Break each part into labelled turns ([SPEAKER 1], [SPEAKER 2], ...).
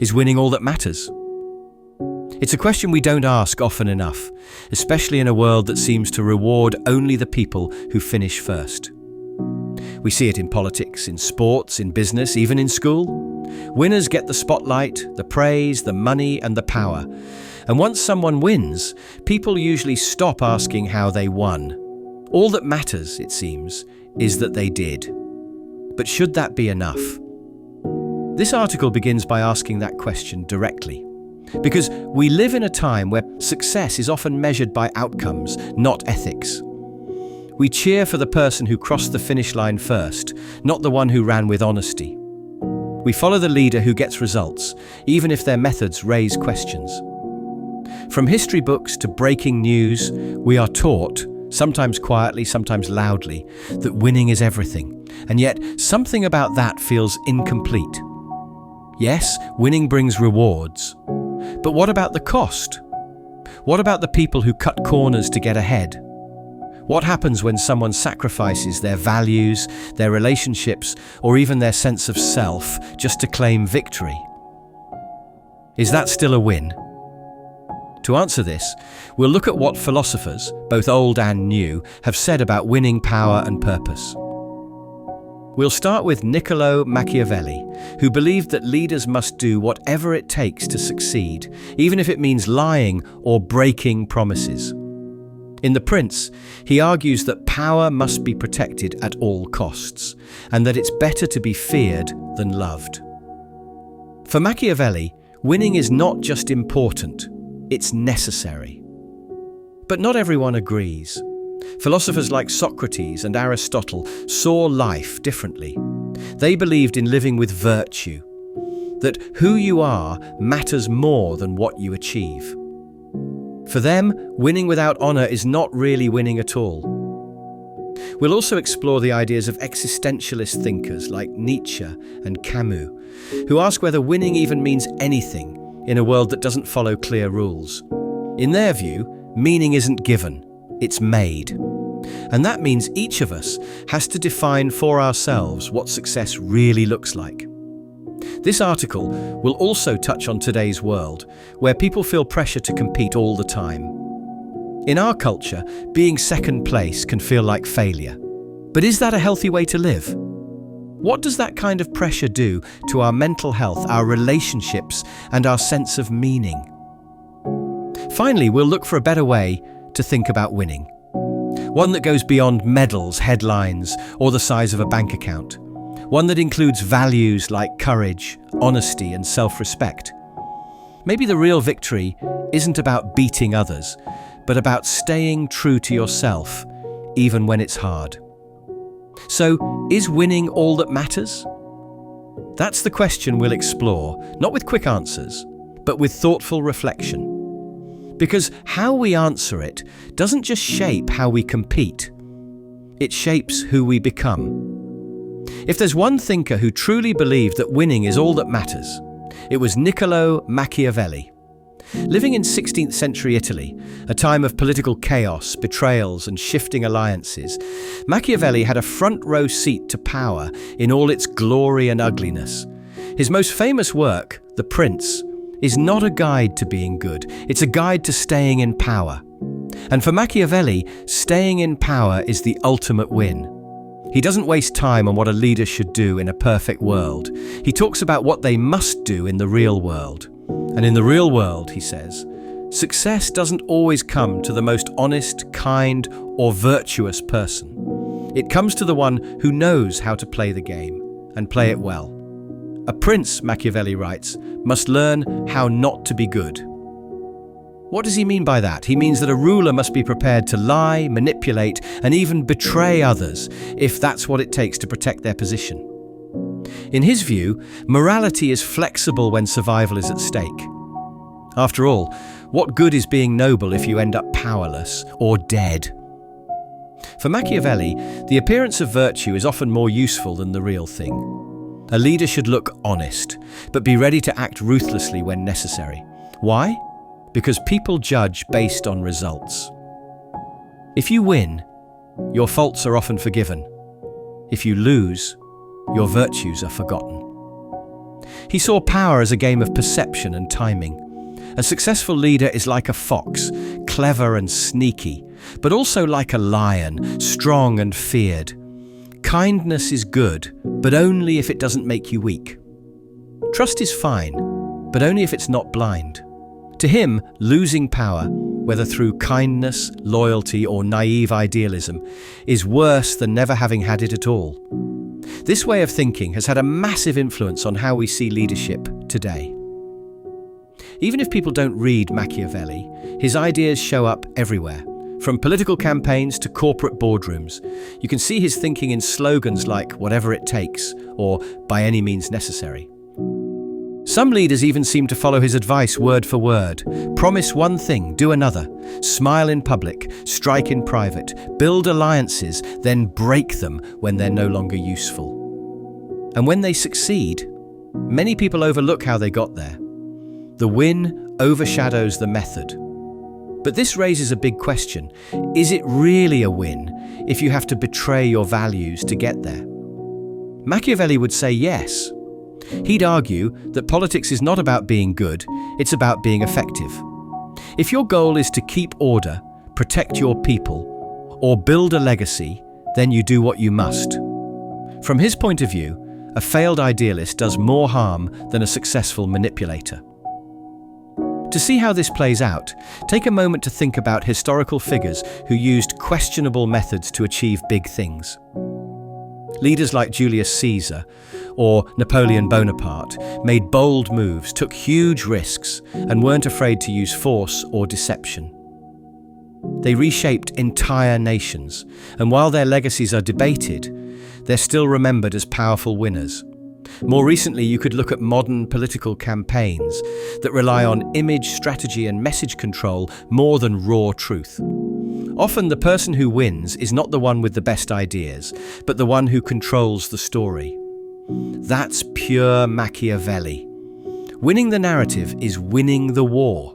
[SPEAKER 1] Is winning all that matters? It's a question we don't ask often enough, especially in a world that seems to reward only the people who finish first. We see it in politics, in sports, in business, even in school. Winners get the spotlight, the praise, the money, and the power. And once someone wins, people usually stop asking how they won. All that matters, it seems, is that they did. But should that be enough? This article begins by asking that question directly. Because we live in a time where success is often measured by outcomes, not ethics. We cheer for the person who crossed the finish line first, not the one who ran with honesty. We follow the leader who gets results, even if their methods raise questions. From history books to breaking news, we are taught, sometimes quietly, sometimes loudly, that winning is everything. And yet, something about that feels incomplete. Yes, winning brings rewards. But what about the cost? What about the people who cut corners to get ahead? What happens when someone sacrifices their values, their relationships, or even their sense of self just to claim victory? Is that still a win? To answer this, we'll look at what philosophers, both old and new, have said about winning power and purpose. We'll start with Niccolò Machiavelli, who believed that leaders must do whatever it takes to succeed, even if it means lying or breaking promises. In The Prince, he argues that power must be protected at all costs, and that it's better to be feared than loved. For Machiavelli, winning is not just important, it's necessary. But not everyone agrees. Philosophers like Socrates and Aristotle saw life differently. They believed in living with virtue, that who you are matters more than what you achieve. For them, winning without honor is not really winning at all. We'll also explore the ideas of existentialist thinkers like Nietzsche and Camus, who ask whether winning even means anything in a world that doesn't follow clear rules. In their view, meaning isn't given, it's made. And that means each of us has to define for ourselves what success really looks like. This article will also touch on today's world, where people feel pressure to compete all the time. In our culture, being second place can feel like failure. But is that a healthy way to live? What does that kind of pressure do to our mental health, our relationships, and our sense of meaning? Finally, we'll look for a better way to think about winning. One that goes beyond medals, headlines, or the size of a bank account. One that includes values like courage, honesty, and self-respect. Maybe the real victory isn't about beating others, but about staying true to yourself, even when it's hard. So, is winning all that matters? That's the question we'll explore, not with quick answers, but with thoughtful reflection. Because how we answer it doesn't just shape how we compete, it shapes who we become. If there's one thinker who truly believed that winning is all that matters, it was Niccolò Machiavelli. Living in 16th century Italy, a time of political chaos, betrayals, and shifting alliances, Machiavelli had a front row seat to power in all its glory and ugliness. His most famous work, The Prince, is not a guide to being good, it's a guide to staying in power. And for Machiavelli, staying in power is the ultimate win. He doesn't waste time on what a leader should do in a perfect world. He talks about what they must do in the real world. And in the real world, he says, success doesn't always come to the most honest, kind, or virtuous person. It comes to the one who knows how to play the game, and play it well. A prince, Machiavelli writes, must learn how not to be good. What does he mean by that? He means that a ruler must be prepared to lie, manipulate, and even betray others if that's what it takes to protect their position. In his view, morality is flexible when survival is at stake. After all, what good is being noble if you end up powerless or dead? For Machiavelli, the appearance of virtue is often more useful than the real thing. A leader should look honest, but be ready to act ruthlessly when necessary. Why? Because people judge based on results. If you win, your faults are often forgiven. If you lose, your virtues are forgotten. He saw power as a game of perception and timing. A successful leader is like a fox, clever and sneaky, but also like a lion, strong and feared. Kindness is good, but only if it doesn't make you weak. Trust is fine, but only if it's not blind. To him, losing power, whether through kindness, loyalty, or naive idealism, is worse than never having had it at all. This way of thinking has had a massive influence on how we see leadership today. Even if people don't read Machiavelli, his ideas show up everywhere. From political campaigns to corporate boardrooms, you can see his thinking in slogans like "whatever it takes" or "by any means necessary." Some leaders even seem to follow his advice word for word. Promise one thing, do another. Smile in public, strike in private. Build alliances, then break them when they're no longer useful. And when they succeed, many people overlook how they got there. The win overshadows the method. But this raises a big question. Is it really a win if you have to betray your values to get there? Machiavelli would say yes. He'd argue that politics is not about being good, it's about being effective. If your goal is to keep order, protect your people, or build a legacy, then you do what you must. From his point of view, a failed idealist does more harm than a successful manipulator. To see how this plays out, take a moment to think about historical figures who used questionable methods to achieve big things. Leaders like Julius Caesar or Napoleon Bonaparte made bold moves, took huge risks, and weren't afraid to use force or deception. They reshaped entire nations, and while their legacies are debated, they're still remembered as powerful winners. More recently, you could look at modern political campaigns that rely on image, strategy, and message control more than raw truth. Often the person who wins is not the one with the best ideas, but the one who controls the story. That's pure Machiavelli. Winning the narrative is winning the war.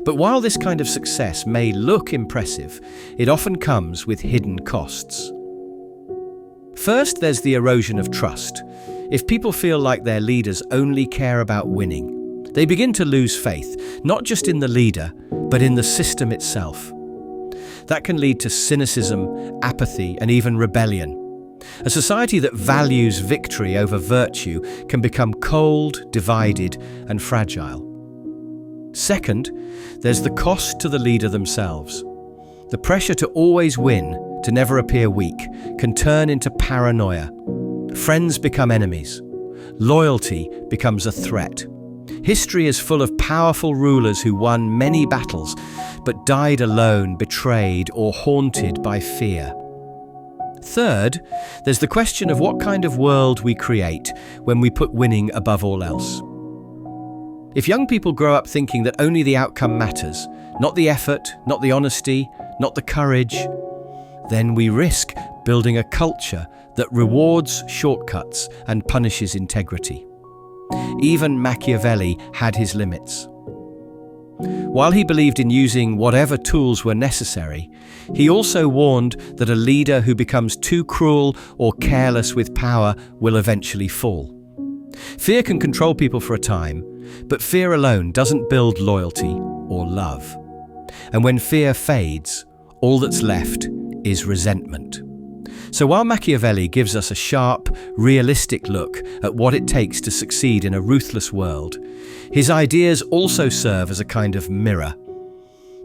[SPEAKER 1] But while this kind of success may look impressive, it often comes with hidden costs. First, there's the erosion of trust. If people feel like their leaders only care about winning, they begin to lose faith, not just in the leader, but in the system itself. That can lead to cynicism, apathy, and even rebellion. A society that values victory over virtue can become cold, divided, and fragile. Second, there's the cost to the leader themselves. The pressure to always win, to never appear weak, can turn into paranoia. Friends become enemies. Loyalty becomes a threat. History is full of powerful rulers who won many battles, but died alone, betrayed, or haunted by fear. Third, there's the question of what kind of world we create when we put winning above all else. If young people grow up thinking that only the outcome matters, not the effort, not the honesty, not the courage, then we risk building a culture that rewards shortcuts and punishes integrity. Even Machiavelli had his limits. While he believed in using whatever tools were necessary, he also warned that a leader who becomes too cruel or careless with power will eventually fall. Fear can control people for a time, but fear alone doesn't build loyalty or love. And when fear fades, all that's left is resentment. So while Machiavelli gives us a sharp, realistic look at what it takes to succeed in a ruthless world, his ideas also serve as a kind of mirror.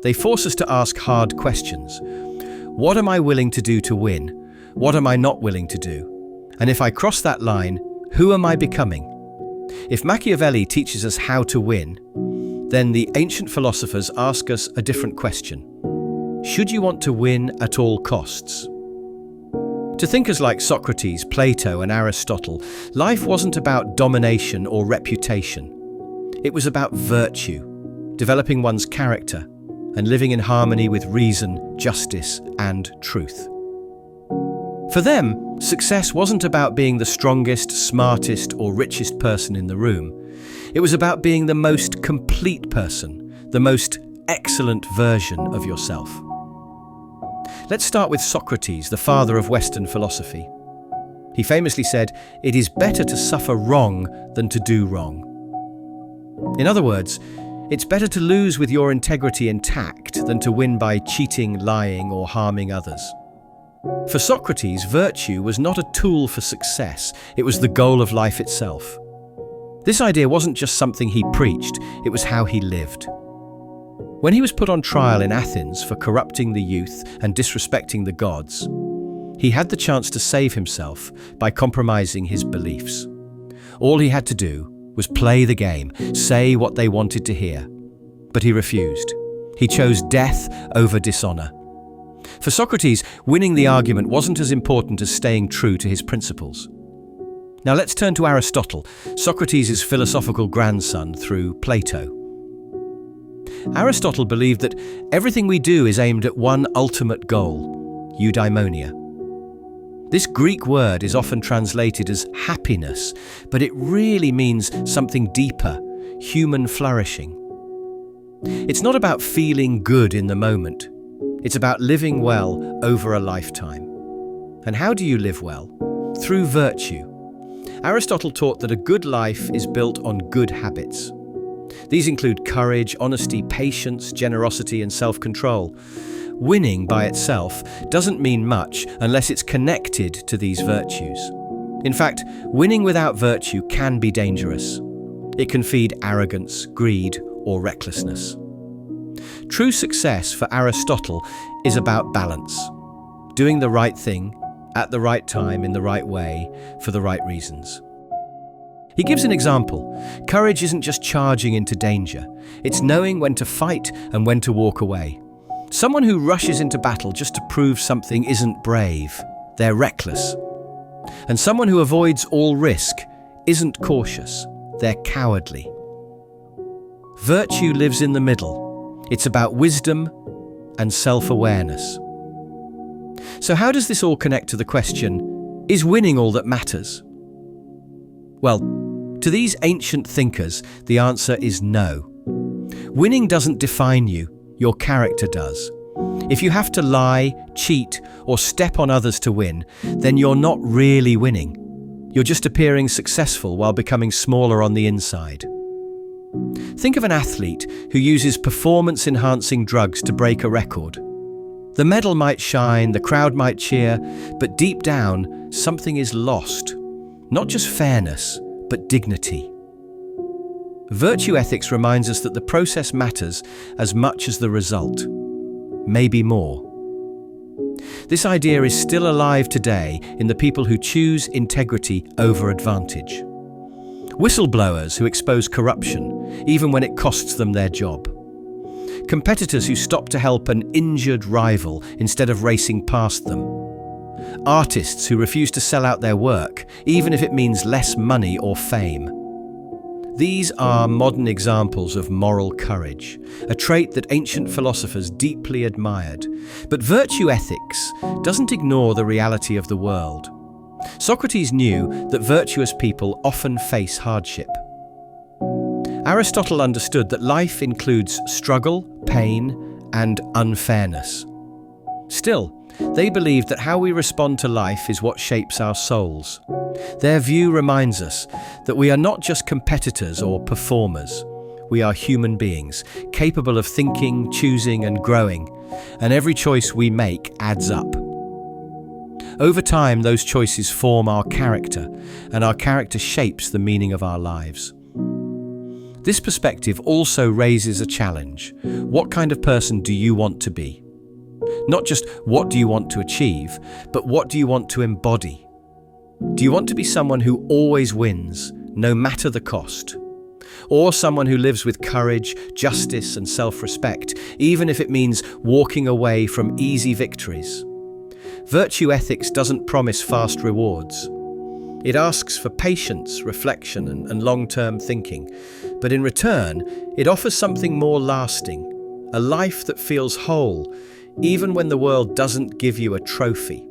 [SPEAKER 1] They force us to ask hard questions. What am I willing to do to win? What am I not willing to do? And if I cross that line, who am I becoming? If Machiavelli teaches us how to win, then the ancient philosophers ask us a different question. Should you want to win at all costs? To thinkers like Socrates, Plato, and Aristotle, life wasn't about domination or reputation. It was about virtue, developing one's character, and living in harmony with reason, justice, and truth. For them, success wasn't about being the strongest, smartest, or richest person in the room. It was about being the most complete person, the most excellent version of yourself. Let's start with Socrates, the father of Western philosophy. He famously said, "It is better to suffer wrong than to do wrong." In other words, it's better to lose with your integrity intact than to win by cheating, lying, or harming others. For Socrates, virtue was not a tool for success, it was the goal of life itself. This idea wasn't just something he preached, it was how he lived. When he was put on trial in Athens for corrupting the youth and disrespecting the gods, he had the chance to save himself by compromising his beliefs. All he had to do was play the game, say what they wanted to hear. But he refused. He chose death over dishonor. For Socrates, winning the argument wasn't as important as staying true to his principles. Now let's turn to Aristotle, Socrates' philosophical grandson through Plato. Aristotle believed that everything we do is aimed at one ultimate goal, eudaimonia. This Greek word is often translated as happiness, but it really means something deeper, human flourishing. It's not about feeling good in the moment. It's about living well over a lifetime. And how do you live well? Through virtue. Aristotle taught that a good life is built on good habits. These include courage, honesty, patience, generosity, and self-control. Winning by itself doesn't mean much unless it's connected to these virtues. In fact, winning without virtue can be dangerous. It can feed arrogance, greed, or recklessness. True success for Aristotle is about balance, doing the right thing at the right time in the right way for the right reasons. He gives an example. Courage isn't just charging into danger. It's knowing when to fight and when to walk away. Someone who rushes into battle just to prove something isn't brave. They're reckless. And someone who avoids all risk isn't cautious. They're cowardly. Virtue lives in the middle. It's about wisdom and self-awareness. So how does this all connect to the question, is winning all that matters? Well, to these ancient thinkers, the answer is no. Winning doesn't define you, your character does. If you have to lie, cheat, or step on others to win, then you're not really winning. You're just appearing successful while becoming smaller on the inside. Think of an athlete who uses performance-enhancing drugs to break a record. The medal might shine, the crowd might cheer, but deep down, something is lost. Not just fairness, but dignity. Virtue ethics reminds us that the process matters as much as the result, maybe more. This idea is still alive today in the people who choose integrity over advantage. Whistleblowers who expose corruption, even when it costs them their job. Competitors who stop to help an injured rival instead of racing past them. Artists who refuse to sell out their work, even if it means less money or fame. These are modern examples of moral courage, a trait that ancient philosophers deeply admired. But virtue ethics doesn't ignore the reality of the world. Socrates knew that virtuous people often face hardship. Aristotle understood that life includes struggle, pain, and unfairness. Still, they believed that how we respond to life is what shapes our souls. Their view reminds us that we are not just competitors or performers. We are human beings, capable of thinking, choosing, and growing, and every choice we make adds up. Over time, those choices form our character, and our character shapes the meaning of our lives. This perspective also raises a challenge. What kind of person do you want to be? Not just what do you want to achieve, but what do you want to embody? Do you want to be someone who always wins, no matter the cost? Or someone who lives with courage, justice, and self-respect, even if it means walking away from easy victories? Virtue ethics doesn't promise fast rewards. It asks for patience, reflection, and long-term thinking. But in return, it offers something more lasting, a life that feels whole, even when the world doesn't give you a trophy.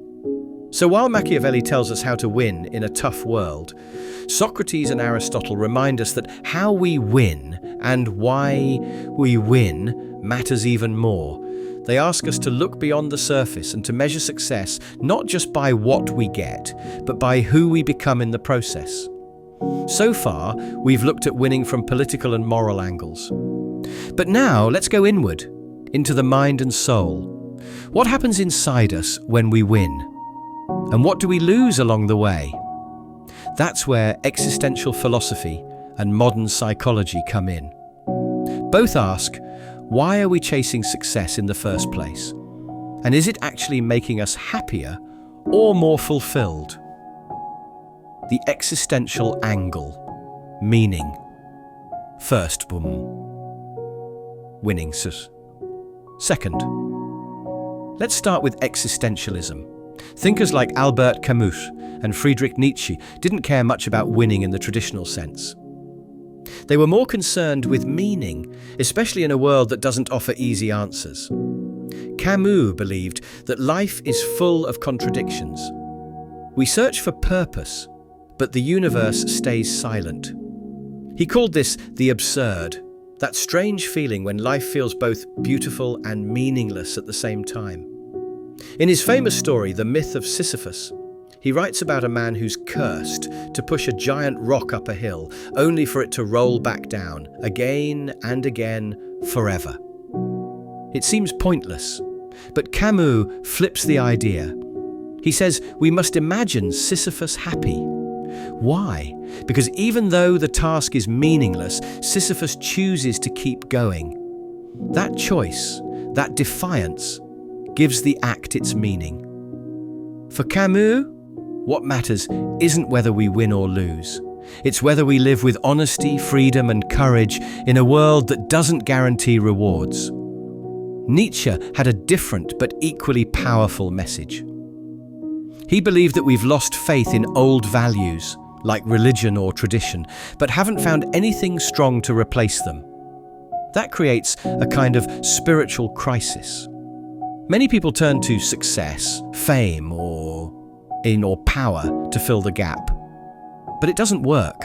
[SPEAKER 1] So while Machiavelli tells us how to win in a tough world, Socrates and Aristotle remind us that how we win and why we win matters even more. They ask us to look beyond the surface and to measure success not just by what we get, but by who we become in the process. So far, we've looked at winning from political and moral angles. But now, let's go inward, into the mind and soul. What happens inside us when we win? And what do we lose along the way? That's where existential philosophy and modern psychology come in. Both ask, why are we chasing success in the first place? And is it actually making us happier or more fulfilled? The existential angle, meaning. First, winning. Second, let's start with existentialism. Thinkers like Albert Camus and Friedrich Nietzsche didn't care much about winning in the traditional sense. They were more concerned with meaning, especially in a world that doesn't offer easy answers. Camus believed that life is full of contradictions. We search for purpose, but the universe stays silent. He called this the absurd, that strange feeling when life feels both beautiful and meaningless at the same time. In his famous story, The Myth of Sisyphus, he writes about a man who's cursed to push a giant rock up a hill, only for it to roll back down, again and again, forever. It seems pointless, but Camus flips the idea. He says we must imagine Sisyphus happy. Why? Because even though the task is meaningless, Sisyphus chooses to keep going. That choice, that defiance, gives the act its meaning. For Camus, what matters isn't whether we win or lose. It's whether we live with honesty, freedom, and courage in a world that doesn't guarantee rewards. Nietzsche had a different but equally powerful message. He believed that we've lost faith in old values, like religion or tradition, but haven't found anything strong to replace them. That creates a kind of spiritual crisis. Many people turn to success, fame, or power to fill the gap. But it doesn't work.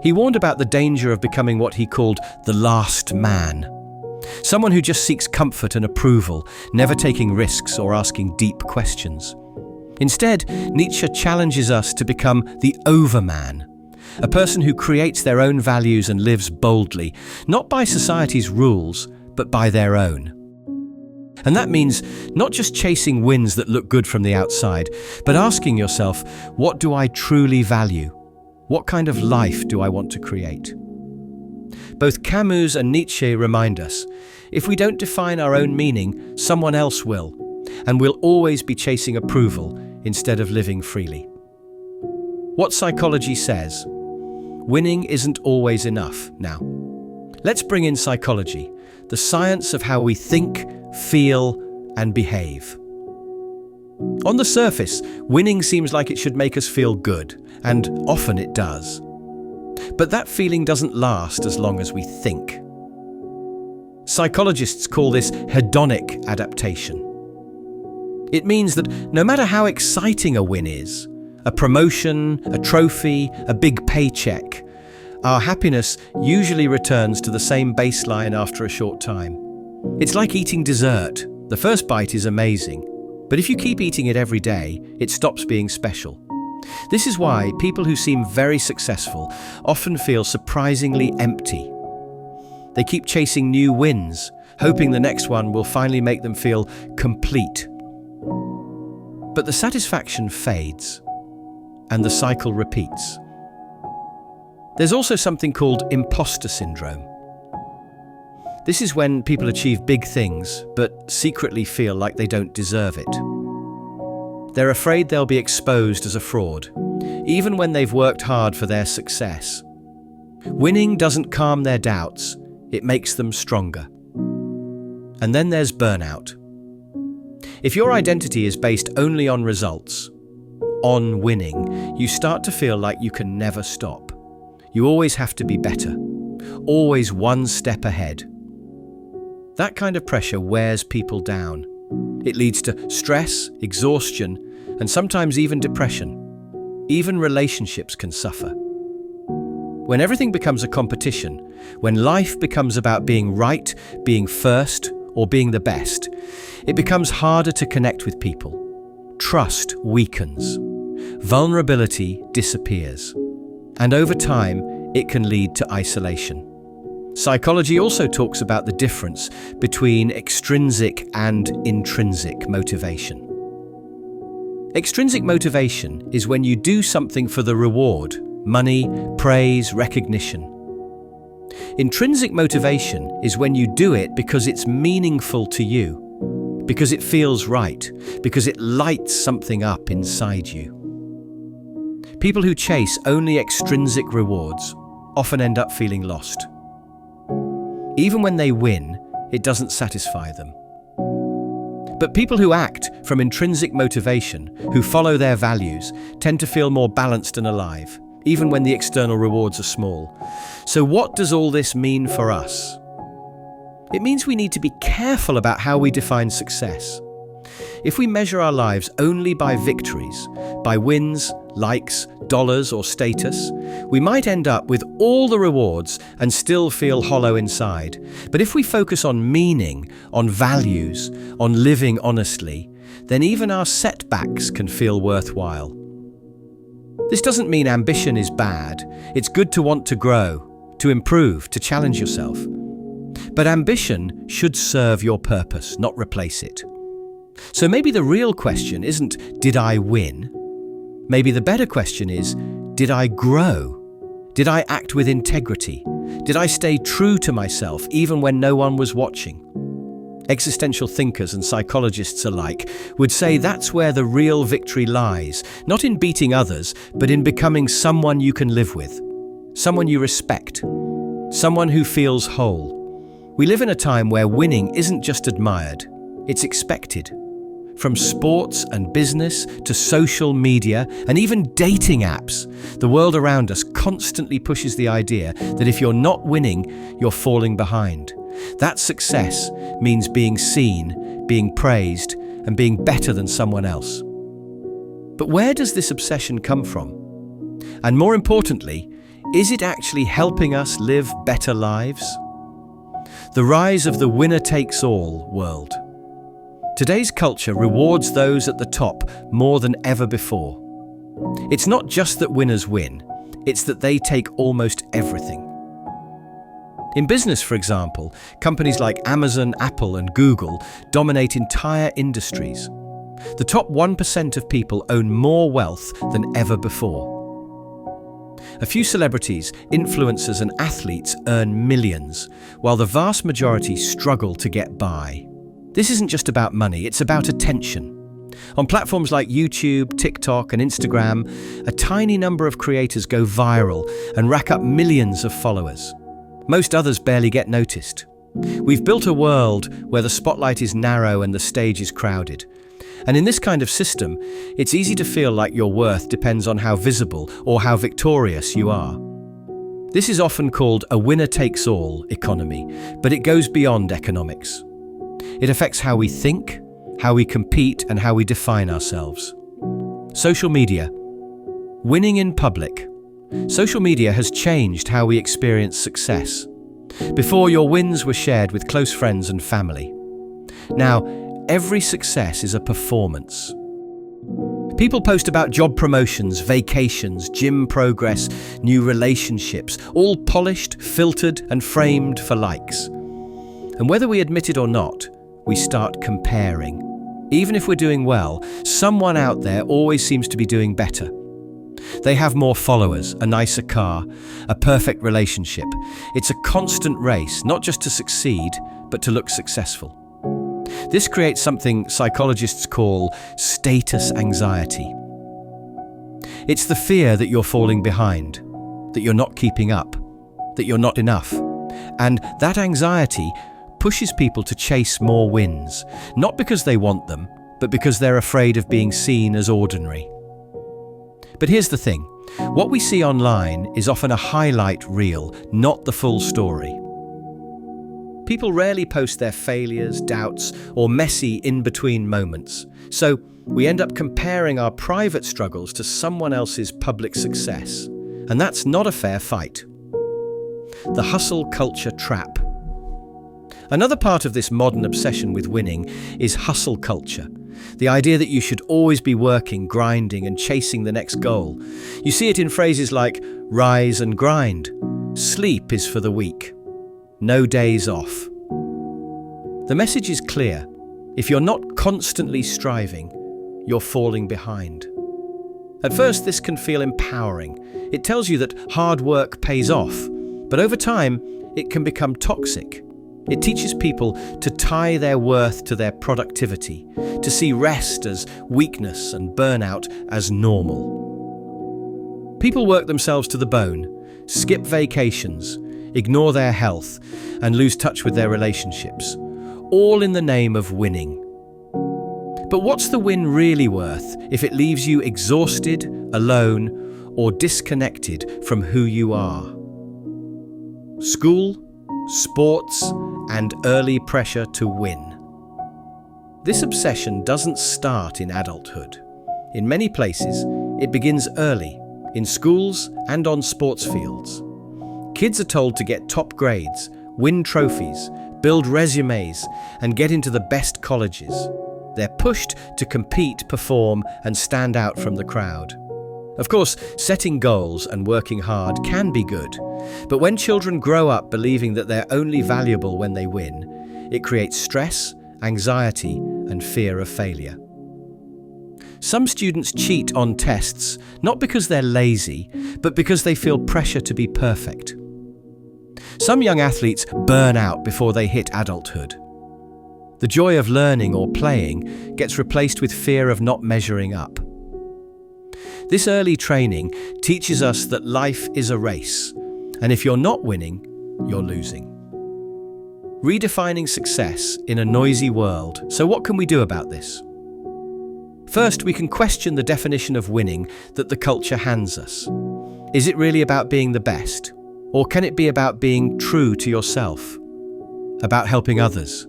[SPEAKER 1] He warned about the danger of becoming what he called the last man. Someone who just seeks comfort and approval, never taking risks or asking deep questions. Instead, Nietzsche challenges us to become the overman, a person who creates their own values and lives boldly, not by society's rules, but by their own. And that means not just chasing wins that look good from the outside, but asking yourself, what do I truly value? What kind of life do I want to create? Both Camus and Nietzsche remind us, if we don't define our own meaning, someone else will, and we'll always be chasing approval instead of living freely. What psychology says, winning isn't always enough. Now, let's bring in psychology, the science of how we think, feel, and behave. On the surface, winning seems like it should make us feel good, and often it does. But that feeling doesn't last as long as we think. Psychologists call this hedonic adaptation. It means that no matter how exciting a win is, a promotion, a trophy, a big paycheck, our happiness usually returns to the same baseline after a short time. It's like eating dessert. The first bite is amazing, but if you keep eating it every day, it stops being special. This is why people who seem very successful often feel surprisingly empty. They keep chasing new wins, hoping the next one will finally make them feel complete. But the satisfaction fades, and the cycle repeats. There's also something called imposter syndrome. This is when people achieve big things, but secretly feel like they don't deserve it. They're afraid they'll be exposed as a fraud, even when they've worked hard for their success. Winning doesn't calm their doubts, it makes them stronger. And then there's burnout. If your identity is based only on results, on winning, you start to feel like you can never stop. You always have to be better, always one step ahead. That kind of pressure wears people down. It leads to stress, exhaustion, and sometimes even depression. Even relationships can suffer. When everything becomes a competition, when life becomes about being right, being first, or being the best, it becomes harder to connect with people. Trust weakens. Vulnerability disappears. And over time, it can lead to isolation. Psychology also talks about the difference between extrinsic and intrinsic motivation. Extrinsic motivation is when you do something for the reward, money, praise, recognition. Intrinsic motivation is when you do it because it's meaningful to you, because it feels right, because it lights something up inside you. People who chase only extrinsic rewards often end up feeling lost. Even when they win, it doesn't satisfy them. But people who act from intrinsic motivation, who follow their values, tend to feel more balanced and alive, even when the external rewards are small. So what does all this mean for us? It means we need to be careful about how we define success. If we measure our lives only by victories, by wins, likes, dollars, or status, we might end up with all the rewards and still feel hollow inside. But if we focus on meaning, on values, on living honestly, then even our setbacks can feel worthwhile. This doesn't mean ambition is bad. It's good to want to grow, to improve, to challenge yourself. But ambition should serve your purpose, not replace it. So maybe the real question isn't, did I win? Maybe the better question is, did I grow? Did I act with integrity? Did I stay true to myself even when no one was watching? Existential thinkers and psychologists alike would say that's where the real victory lies, not in beating others, but in becoming someone you can live with, someone you respect, someone who feels whole. We live in a time where winning isn't just admired, it's expected. From sports and business to social media and even dating apps, the world around us constantly pushes the idea that if you're not winning, you're falling behind. That success means being seen, being praised, and being better than someone else. But where does this obsession come from? And more importantly, is it actually helping us live better lives? The rise of the winner-takes-all world. Today's culture rewards those at the top more than ever before. It's not just that winners win, it's that they take almost everything. In business, for example, companies like Amazon, Apple, and Google dominate entire industries. The top 1% of people own more wealth than ever before. A few celebrities, influencers, and athletes earn millions, while the vast majority struggle to get by. This isn't just about money, it's about attention. On platforms like YouTube, TikTok, and Instagram, a tiny number of creators go viral and rack up millions of followers. Most others barely get noticed. We've built a world where the spotlight is narrow and the stage is crowded. And in this kind of system, it's easy to feel like your worth depends on how visible or how victorious you are. This is often called a winner-takes-all economy, but it goes beyond economics. It affects how we think, how we compete, and how we define ourselves. Social media. Winning in public. Social media has changed how we experience success. Before, your wins were shared with close friends and family. Now, every success is a performance. People post about job promotions, vacations, gym progress, new relationships, all polished, filtered, and framed for likes. And whether we admit it or not, we start comparing. Even if we're doing well, someone out there always seems to be doing better. They have more followers, a nicer car, a perfect relationship. It's a constant race, not just to succeed, but to look successful. This creates something psychologists call status anxiety. It's the fear that you're falling behind, that you're not keeping up, that you're not enough. And that anxiety pushes people to chase more wins, not because they want them, but because they're afraid of being seen as ordinary. But here's the thing, what we see online is often a highlight reel, not the full story. People rarely post their failures, doubts, or messy in-between moments. So we end up comparing our private struggles to someone else's public success. And that's not a fair fight. The hustle culture trap. Another part of this modern obsession with winning is hustle culture. The idea that you should always be working, grinding, and chasing the next goal. You see it in phrases like rise and grind. Sleep is for the weak. No days off. The message is clear. If you're not constantly striving, you're falling behind. At first, this can feel empowering. It tells you that hard work pays off, but over time, it can become toxic. It teaches people to tie their worth to their productivity, to see rest as weakness and burnout as normal. People work themselves to the bone, skip vacations, ignore their health, and lose touch with their relationships, all in the name of winning. But what's the win really worth if it leaves you exhausted, alone, or disconnected from who you are? School, sports, and early pressure to win. This obsession doesn't start in adulthood. In many places, it begins early, in schools and on sports fields. Kids are told to get top grades, win trophies, build resumes, and get into the best colleges. They're pushed to compete, perform, and stand out from the crowd. Of course, setting goals and working hard can be good, but when children grow up believing that they're only valuable when they win, it creates stress, anxiety, and fear of failure. Some students cheat on tests, not because they're lazy, but because they feel pressure to be perfect. Some young athletes burn out before they hit adulthood. The joy of learning or playing gets replaced with fear of not measuring up. This early training teaches us that life is a race, and if you're not winning, you're losing. Redefining success in a noisy world. So what can we do about this? First, we can question the definition of winning that the culture hands us. Is it really about being the best? Or can it be about being true to yourself? About helping others?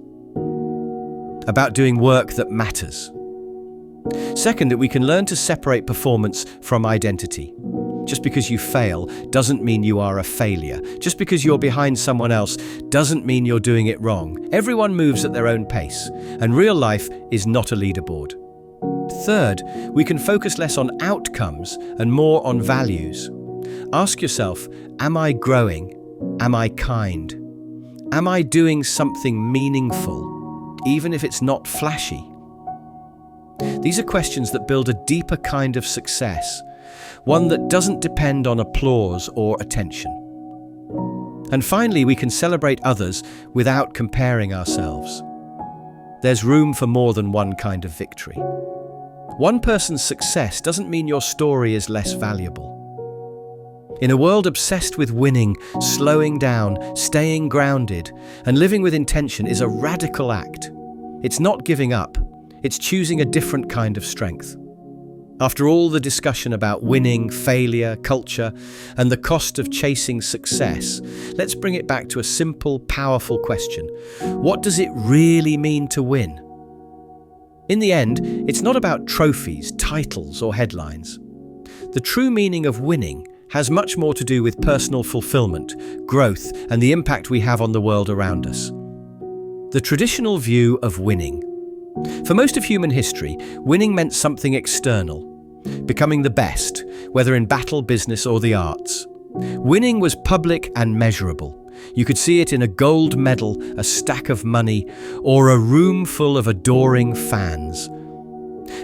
[SPEAKER 1] About doing work that matters? Second, that we can learn to separate performance from identity. Just because you fail doesn't mean you are a failure. Just because you're behind someone else doesn't mean you're doing it wrong. Everyone moves at their own pace, and real life is not a leaderboard. Third, we can focus less on outcomes and more on values. Ask yourself, am I growing? Am I kind? Am I doing something meaningful, even if it's not flashy? These are questions that build a deeper kind of success, one that doesn't depend on applause or attention. And finally, we can celebrate others without comparing ourselves. There's room for more than one kind of victory. One person's success doesn't mean your story is less valuable. In a world obsessed with winning, slowing down, staying grounded, and living with intention is a radical act. It's not giving up. It's choosing a different kind of strength. After all the discussion about winning, failure, culture, and the cost of chasing success, let's bring it back to a simple, powerful question. What does it really mean to win? In the end, it's not about trophies, titles, or headlines. The true meaning of winning has much more to do with personal fulfillment, growth, and the impact we have on the world around us. The traditional view of winning. For most of human history, winning meant something external, becoming the best, whether in battle, business, or the arts. Winning was public and measurable. You could see it in a gold medal, a stack of money, or a room full of adoring fans.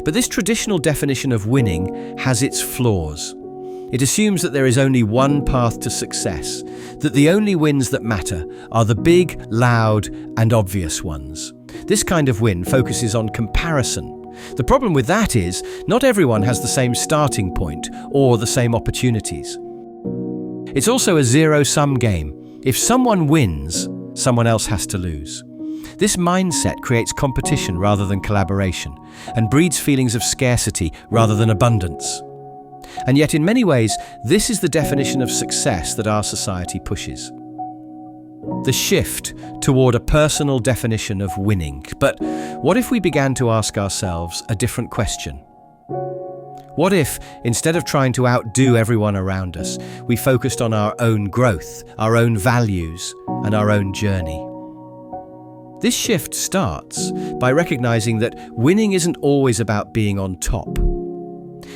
[SPEAKER 1] But this traditional definition of winning has its flaws. It assumes that there is only one path to success, that the only wins that matter are the big, loud, and obvious ones. This kind of win focuses on comparison. The problem with that is, not everyone has the same starting point or the same opportunities. It's also a zero-sum game. If someone wins, someone else has to lose. This mindset creates competition rather than collaboration, and breeds feelings of scarcity rather than abundance. And yet, in many ways, this is the definition of success that our society pushes. The shift toward a personal definition of winning. But what if we began to ask ourselves a different question? What if, instead of trying to outdo everyone around us, we focused on our own growth, our own values, and our own journey? This shift starts by recognizing that winning isn't always about being on top.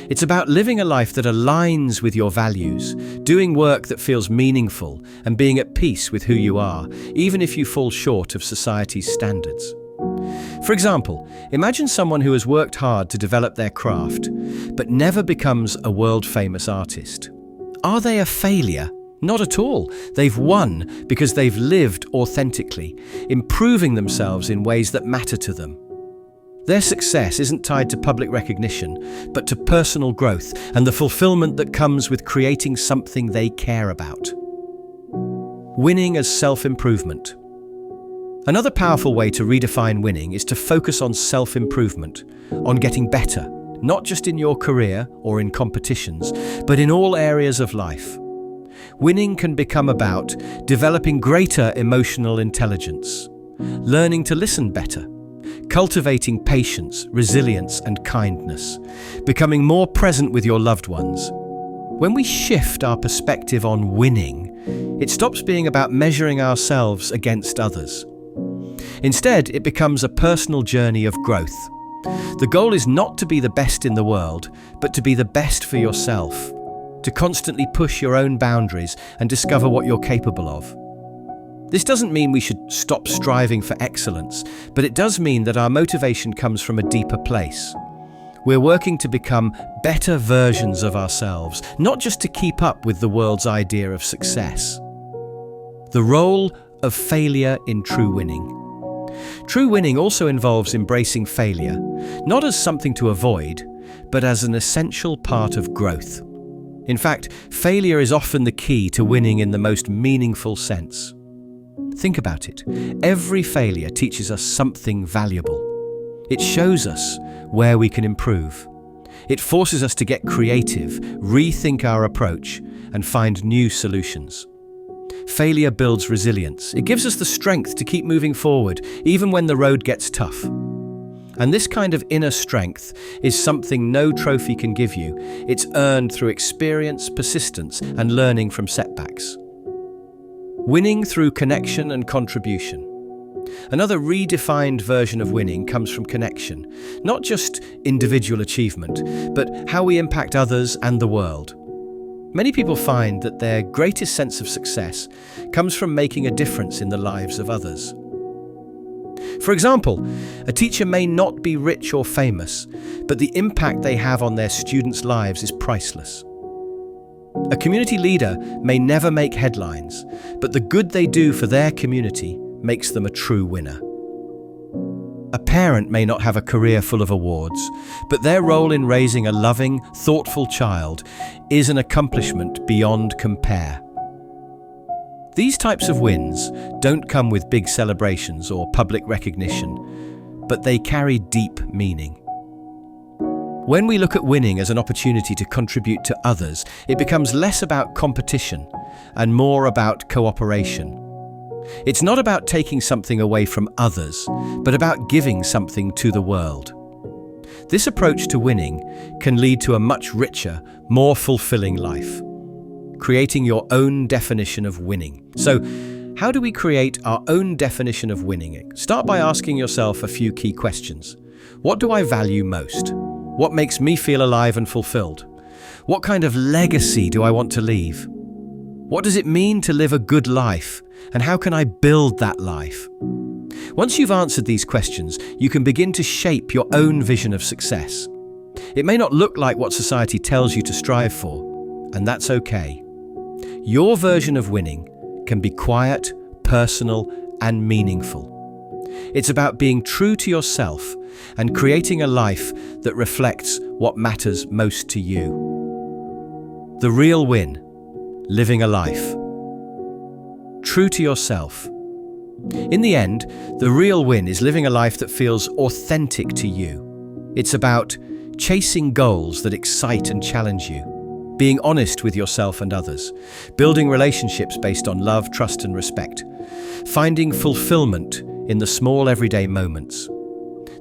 [SPEAKER 1] It's about living a life that aligns with your values, doing work that feels meaningful, and being at peace with who you are, even if you fall short of society's standards. For example, imagine someone who has worked hard to develop their craft, but never becomes a world-famous artist. Are they a failure? Not at all. They've won because they've lived authentically, improving themselves in ways that matter to them. Their success isn't tied to public recognition, but to personal growth and the fulfillment that comes with creating something they care about. Winning as self-improvement. Another powerful way to redefine winning is to focus on self-improvement, on getting better, not just in your career or in competitions, but in all areas of life. Winning can become about developing greater emotional intelligence, learning to listen better, cultivating patience, resilience, and kindness, becoming more present with your loved ones. When we shift our perspective on winning, it stops being about measuring ourselves against others. Instead, it becomes a personal journey of growth. The goal is not to be the best in the world, but to be the best for yourself, to constantly push your own boundaries and discover what you're capable of. This doesn't mean we should stop striving for excellence, but it does mean that our motivation comes from a deeper place. We're working to become better versions of ourselves, not just to keep up with the world's idea of success. The role of failure in true winning. True winning also involves embracing failure, not as something to avoid, but as an essential part of growth. In fact, failure is often the key to winning in the most meaningful sense. Think about it. Every failure teaches us something valuable. It shows us where we can improve. It forces us to get creative, rethink our approach, and find new solutions. Failure builds resilience. It gives us the strength to keep moving forward, even when the road gets tough. And this kind of inner strength is something no trophy can give you. It's earned through experience, persistence, and learning from setbacks. Winning through connection and contribution. Another redefined version of winning comes from connection, not just individual achievement, but how we impact others and the world. Many people find that their greatest sense of success comes from making a difference in the lives of others. For example, a teacher may not be rich or famous, but the impact they have on their students' lives is priceless. A community leader may never make headlines, but the good they do for their community makes them a true winner. A parent may not have a career full of awards, but their role in raising a loving, thoughtful child is an accomplishment beyond compare. These types of wins don't come with big celebrations or public recognition, but they carry deep meaning. When we look at winning as an opportunity to contribute to others, it becomes less about competition and more about cooperation. It's not about taking something away from others, but about giving something to the world. This approach to winning can lead to a much richer, more fulfilling life, creating your own definition of winning. So, how do we create our own definition of winning? Start by asking yourself a few key questions. What do I value most? What makes me feel alive and fulfilled? What kind of legacy do I want to leave? What does it mean to live a good life? And how can I build that life? Once you've answered these questions, you can begin to shape your own vision of success. It may not look like what society tells you to strive for, and that's okay. Your version of winning can be quiet, personal, and meaningful. It's about being true to yourself and creating a life that reflects what matters most to you. The real win, living a life true to yourself. In the end, the real win is living a life that feels authentic to you. It's about chasing goals that excite and challenge you, being honest with yourself and others, building relationships based on love, trust, and respect, finding fulfillment in the small everyday moments.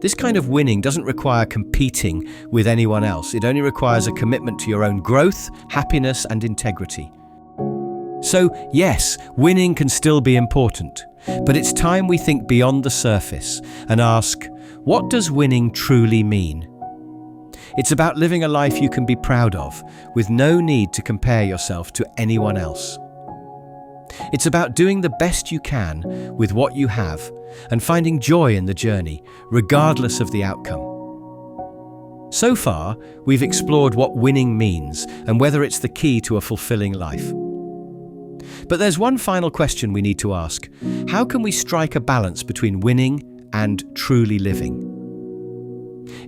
[SPEAKER 1] This kind of winning doesn't require competing with anyone else. It only requires a commitment to your own growth, happiness, and integrity. So, yes, winning can still be important, but it's time we think beyond the surface and ask, what does winning truly mean? It's about living a life you can be proud of, with no need to compare yourself to anyone else. It's about doing the best you can with what you have and finding joy in the journey, regardless of the outcome. So far, we've explored what winning means and whether it's the key to a fulfilling life. But there's one final question we need to ask. How can we strike a balance between winning and truly living?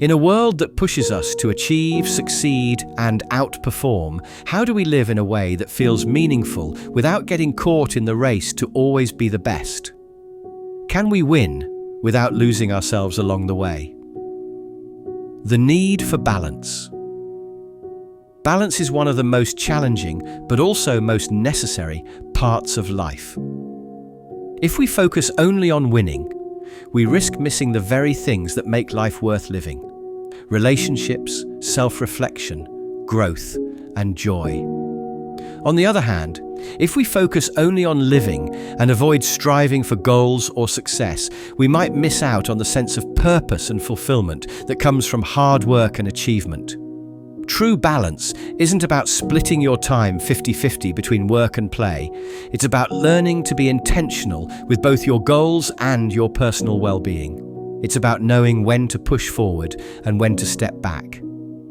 [SPEAKER 1] In a world that pushes us to achieve, succeed, and outperform, how do we live in a way that feels meaningful without getting caught in the race to always be the best? Can we win without losing ourselves along the way? The need for balance. Balance is one of the most challenging, but also most necessary, parts of life. If we focus only on winning, we risk missing the very things that make life worth living: relationships, self-reflection, growth, and joy. On the other hand, if we focus only on living and avoid striving for goals or success, we might miss out on the sense of purpose and fulfillment that comes from hard work and achievement. True balance isn't about splitting your time 50-50 between work and play. It's about learning to be intentional with both your goals and your personal well-being. It's about knowing when to push forward and when to step back.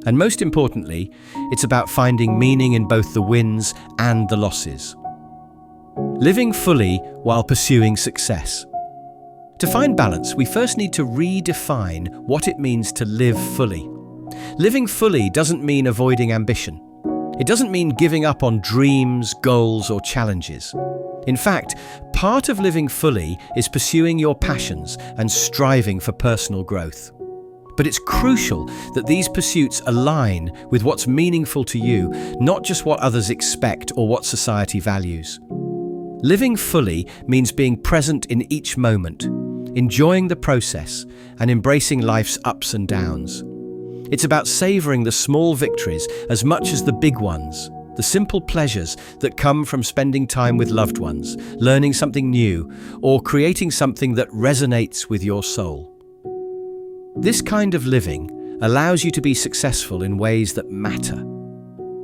[SPEAKER 1] And most importantly, it's about finding meaning in both the wins and the losses. Living fully while pursuing success. To find balance, we first need to redefine what it means to live fully. Living fully doesn't mean avoiding ambition. It doesn't mean giving up on dreams, goals, or challenges. In fact, part of living fully is pursuing your passions and striving for personal growth. But it's crucial that these pursuits align with what's meaningful to you, not just what others expect or what society values. Living fully means being present in each moment, enjoying the process, and embracing life's ups and downs. It's about savoring the small victories as much as the big ones, the simple pleasures that come from spending time with loved ones, learning something new, or creating something that resonates with your soul. This kind of living allows you to be successful in ways that matter.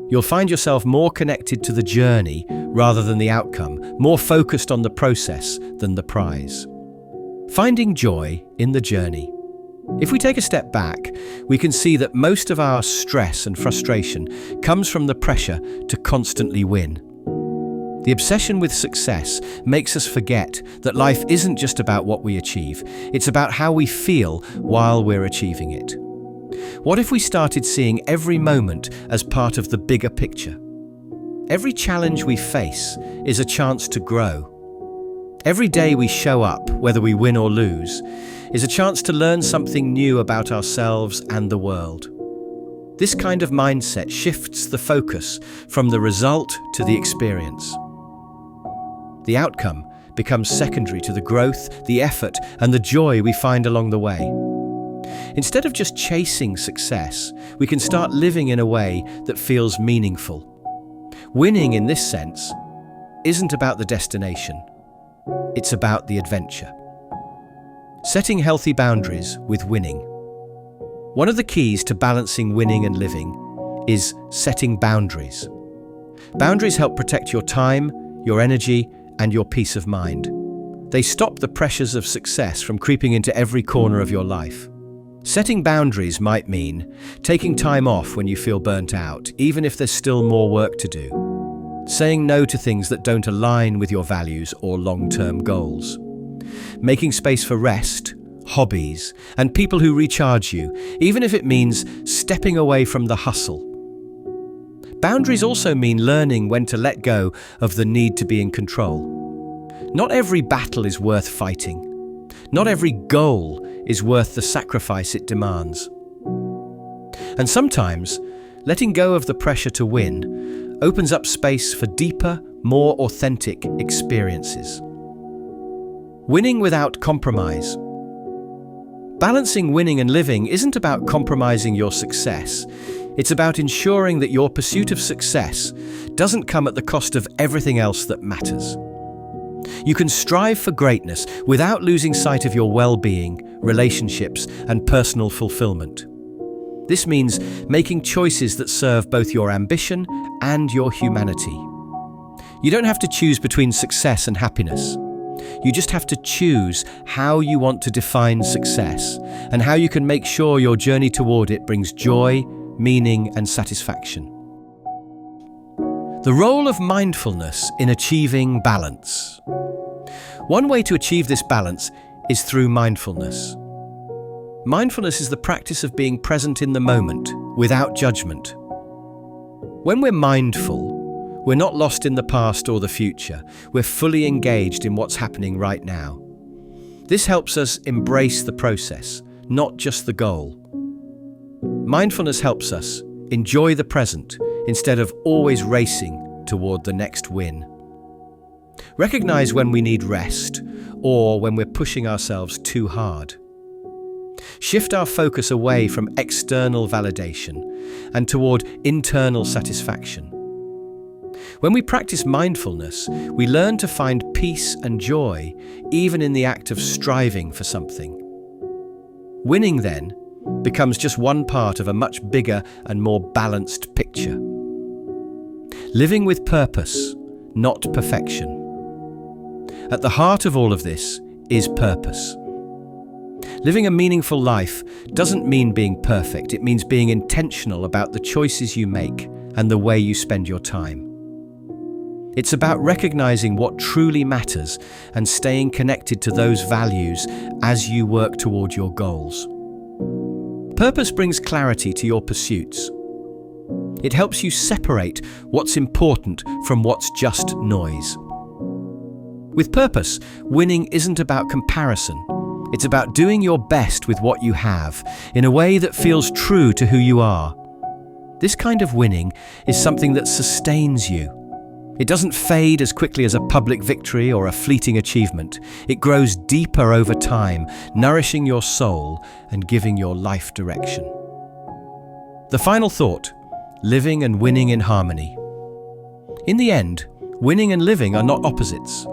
[SPEAKER 1] You'll find yourself more connected to the journey rather than the outcome, more focused on the process than the prize. Finding joy in the journey. If we take a step back, we can see that most of our stress and frustration comes from the pressure to constantly win. The obsession with success makes us forget that life isn't just about what we achieve, it's about how we feel while we're achieving it. What if we started seeing every moment as part of the bigger picture? Every challenge we face is a chance to grow. Every day we show up, whether we win or lose, is a chance to learn something new about ourselves and the world. This kind of mindset shifts the focus from the result to the experience. The outcome becomes secondary to the growth, the effort, and the joy we find along the way. Instead of just chasing success, we can start living in a way that feels meaningful. Winning, in this sense, isn't about the destination. It's about the adventure. Setting healthy boundaries with winning. One of the keys to balancing winning and living is setting boundaries. Boundaries help protect your time, your energy, and your peace of mind. They stop the pressures of success from creeping into every corner of your life. Setting boundaries might mean taking time off when you feel burnt out, even if there's still more work to do. Saying no to things that don't align with your values or long-term goals. Making space for rest, hobbies, and people who recharge you, even if it means stepping away from the hustle. Boundaries also mean learning when to let go of the need to be in control. Not every battle is worth fighting. Not every goal is worth the sacrifice it demands. And sometimes, letting go of the pressure to win opens up space for deeper, more authentic experiences. Winning without compromise. Balancing winning and living isn't about compromising your success. It's about ensuring that your pursuit of success doesn't come at the cost of everything else that matters. You can strive for greatness without losing sight of your well-being, relationships, and personal fulfillment. This means making choices that serve both your ambition and your humanity. You don't have to choose between success and happiness. You just have to choose how you want to define success and how you can make sure your journey toward it brings joy, meaning, and satisfaction. The role of mindfulness in achieving balance. One way to achieve this balance is through mindfulness. Mindfulness is the practice of being present in the moment, without judgment. When we're mindful, we're not lost in the past or the future. We're fully engaged in what's happening right now. This helps us embrace the process, not just the goal. Mindfulness helps us enjoy the present instead of always racing toward the next win. Recognize when we need rest or when we're pushing ourselves too hard. Shift our focus away from external validation and toward internal satisfaction. When we practice mindfulness, we learn to find peace and joy even in the act of striving for something. Winning, then, becomes just one part of a much bigger and more balanced picture. Living with purpose, not perfection. At the heart of all of this is purpose. Living a meaningful life doesn't mean being perfect. It means being intentional about the choices you make and the way you spend your time. It's about recognizing what truly matters and staying connected to those values as you work toward your goals. Purpose brings clarity to your pursuits. It helps you separate what's important from what's just noise. With purpose, winning isn't about comparison. It's about doing your best with what you have in a way that feels true to who you are. This kind of winning is something that sustains you. It doesn't fade as quickly as a public victory or a fleeting achievement. It grows deeper over time, nourishing your soul and giving your life direction. The final thought: living and winning in harmony. In the end, winning and living are not opposites.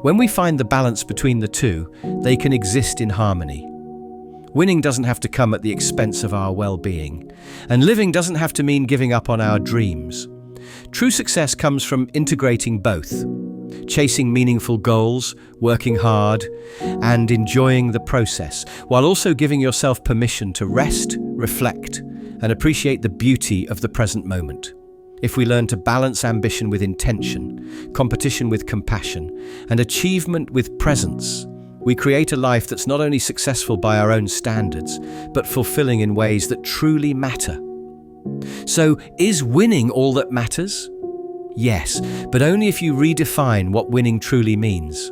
[SPEAKER 1] When we find the balance between the two, they can exist in harmony. Winning doesn't have to come at the expense of our well-being, and living doesn't have to mean giving up on our dreams. True success comes from integrating both, chasing meaningful goals, working hard, and enjoying the process, while also giving yourself permission to rest, reflect, and appreciate the beauty of the present moment. If we learn to balance ambition with intention, competition with compassion, and achievement with presence, we create a life that's not only successful by our own standards, but fulfilling in ways that truly matter. So, is winning all that matters? Yes, but only if you redefine what winning truly means.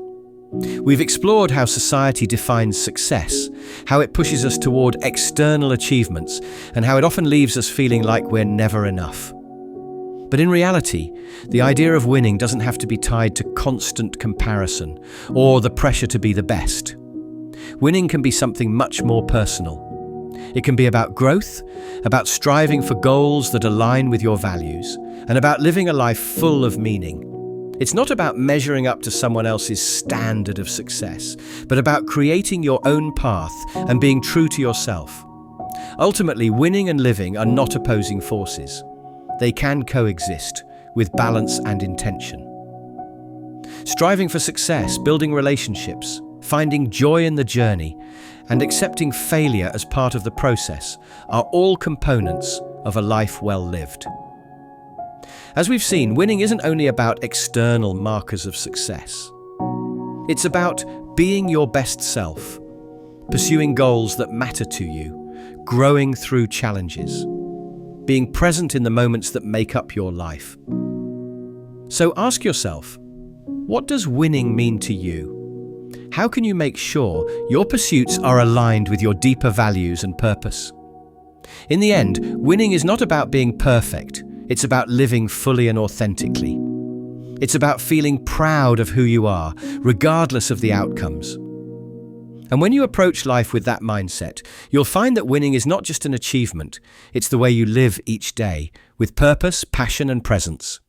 [SPEAKER 1] We've explored how society defines success, how it pushes us toward external achievements, and how it often leaves us feeling like we're never enough. But in reality, the idea of winning doesn't have to be tied to constant comparison or the pressure to be the best. Winning can be something much more personal. It can be about growth, about striving for goals that align with your values, and about living a life full of meaning. It's not about measuring up to someone else's standard of success, but about creating your own path and being true to yourself. Ultimately, winning and living are not opposing forces. They can coexist with balance and intention. Striving for success, building relationships, finding joy in the journey, and accepting failure as part of the process are all components of a life well lived. As we've seen, winning isn't only about external markers of success. It's about being your best self, pursuing goals that matter to you, growing through challenges, being present in the moments that make up your life. So ask yourself, what does winning mean to you? How can you make sure your pursuits are aligned with your deeper values and purpose? In the end, winning is not about being perfect. It's about living fully and authentically. It's about feeling proud of who you are, regardless of the outcomes. And when you approach life with that mindset, you'll find that winning is not just an achievement, it's the way you live each day, with purpose, passion and presence.